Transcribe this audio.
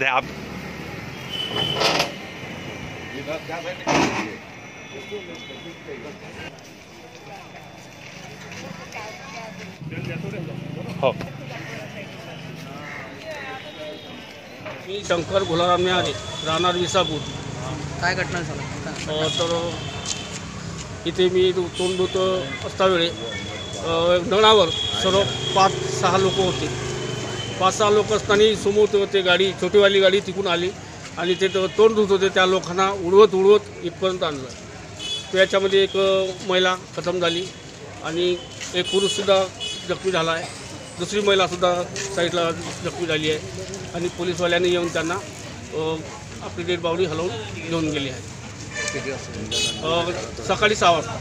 आप हो मी शंकर गुलाराम न्याहारी राहणार विसापूर. काय घटना झाली? तर इथे मी तोंड धुत असतावेळी नळावर सर्व 5-6 लोक होते. 5-6 लोक असताना समोर ते गाडी छोटीवाली गाडी तिकून आली आणि ते तोंड धुत होते. त्या लोकांना उडवत इथपर्यंत आणलं. त्याच्यामध्ये एक महिला खतम झाली आणि एक पुरुषसुद्धा जखमी झाला आहे. दुसरी महिलासुद्धा साईडला जखमी झाली आहे आणि पोलीसवाल्यांनी येऊन त्यांना आपली डेड बॉडी हलवून घेऊन गेली आहे. सकाळी 6 वाजता.